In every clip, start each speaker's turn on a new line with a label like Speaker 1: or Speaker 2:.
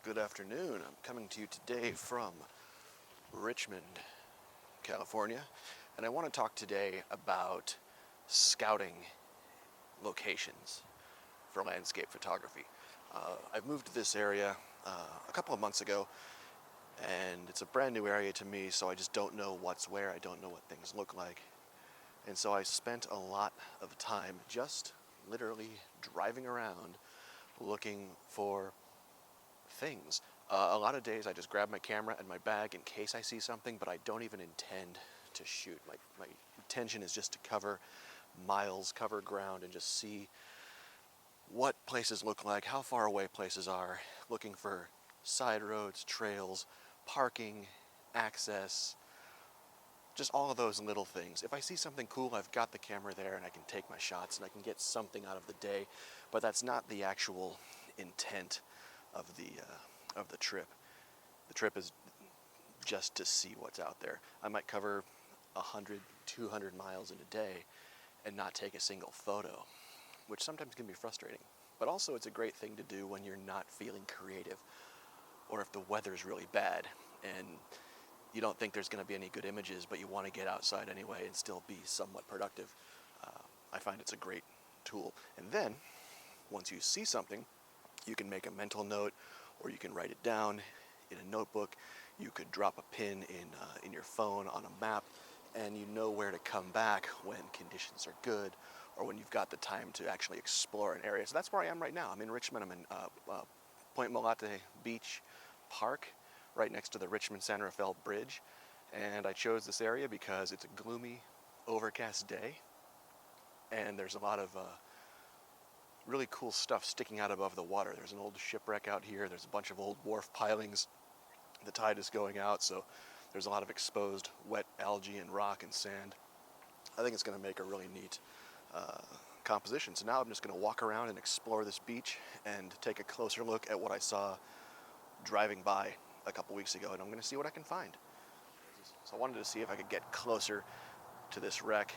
Speaker 1: Good afternoon. I'm coming to you today from Richmond, California, and I want to talk today about scouting locations for landscape photography. I've moved to this area a couple of months ago, and it's a brand new area to me, so I just don't know what's where. I don't know what things look like. And so I spent a lot of time just literally driving around looking for things. A lot of days I just grab my camera and my bag in case I see something, but I don't even intend to shoot. My intention is just to cover miles, cover ground, and just see what places look like, how far away places are, looking for side roads, trails, parking, access, just all of those little things. If I see something cool, I've got the camera there and I can take my shots and I can get something out of the day, but that's not the actual intent of the trip. The trip is just to see what's out there. I might cover 100, 200 miles in a day and not take a single photo, which sometimes can be frustrating. But also it's a great thing to do when you're not feeling creative, or if the weather's really bad and you don't think there's going to be any good images, but you want to get outside anyway and still be somewhat productive. I find it's a great tool. And then, once you see something, you can make a mental note, or you can write it down in a notebook. You could drop a pin in your phone on a map, and you know where to come back when conditions are good, or when you've got the time to actually explore an area. So that's where I am right now. I'm in Richmond. I'm in Point Molate Beach Park, right next to the Richmond-San Rafael Bridge. And I chose this area because it's a gloomy, overcast day, and there's a lot of really cool stuff sticking out above the water. There's an old shipwreck out here. There's a bunch of old wharf pilings. The tide is going out, so there's a lot of exposed wet algae and rock and sand. I think it's going to make a really neat composition. So now I'm just going to walk around and explore this beach and take a closer look at what I saw driving by a couple weeks ago, and I'm going to see what I can find. So I wanted to see if I could get closer to this wreck,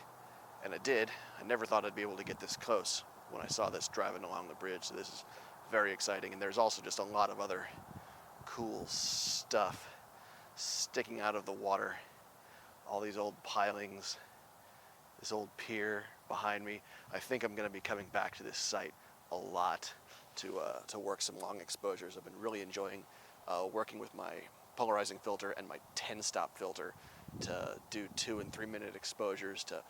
Speaker 1: and I did. I never thought I'd be able to get this close when I saw this driving along the bridge, so this is very exciting. And there's also just a lot of other cool stuff sticking out of the water. All these old pilings, this old pier behind me. I think I'm going to be coming back to this site a lot to work some long exposures. I've been really enjoying working with my polarizing filter and my 10-stop filter to do 2 and 3 minute exposures to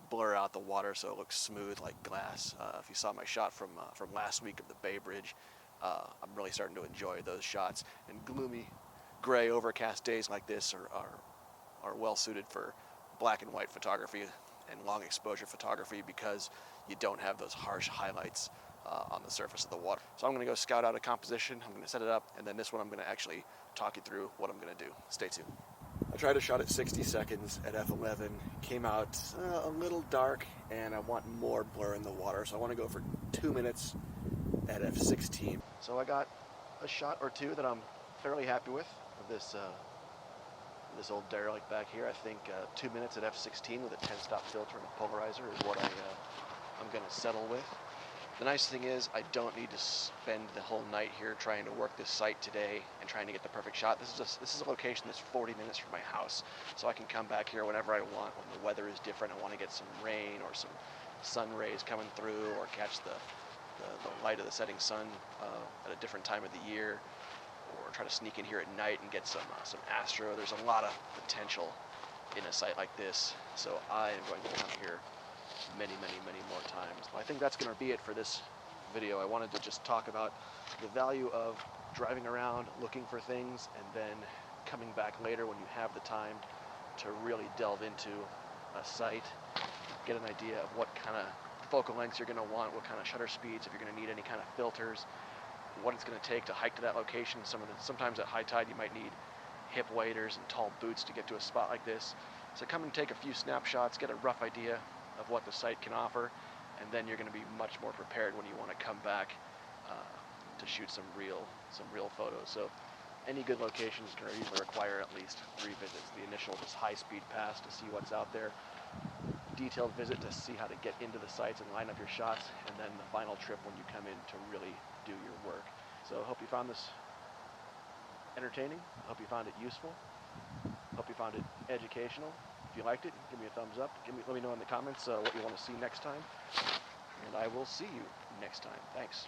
Speaker 1: blur out the water so it looks smooth like glass. If you saw my shot from last week of the Bay Bridge, I'm really starting to enjoy those shots. And gloomy, gray, overcast days like this are well suited for black and white photography and long exposure photography because you don't have those harsh highlights on the surface of the water. So I'm going to go scout out a composition, I'm going to set it up, and then this one I'm going to actually talk you through what I'm going to do. Stay tuned. I tried a shot at 60 seconds at f11, came out a little dark, and I want more blur in the water, so I want to go for 2 minutes at f16. So I got a shot or two that I'm fairly happy with of this old derelict back here. I think 2 minutes at f16 with a 10-stop filter and a polarizer is what I'm going to settle with. The nice thing is I don't need to spend the whole night here trying to work this site today and trying to get the perfect shot. This is a location that's 40 minutes from my house, so I can come back here whenever I want when the weather is different. I want to get some rain or some sun rays coming through, or catch the light of the setting sun at a different time of the year, or try to sneak in here at night and get some astro. There's a lot of potential in a site like this, so I am going to come here many more times. Well, I think that's going to be it for this video. I wanted to just talk about the value of driving around looking for things and then coming back later when you have the time to really delve into a site, get an idea of what kind of focal lengths you're going to want, what kind of shutter speeds, if you're going to need any kind of filters, what it's going to take to hike to that location. Sometimes at high tide you might need hip waders and tall boots to get to a spot like this. So come and take a few snapshots, get a rough idea of what the site can offer, and then you're going to be much more prepared when you want to come back to shoot some real photos. So any good location is going to usually require at least 3 visits. The initial just high-speed pass to see what's out there, detailed visit to see how to get into the sites and line up your shots, and then the final trip when you come in to really do your work. So I hope you found this entertaining. I hope you found it useful. Hope you found it educational. If you liked it, give me a thumbs up. Let me know in the comments what you want to see next time. And I will see you next time. Thanks.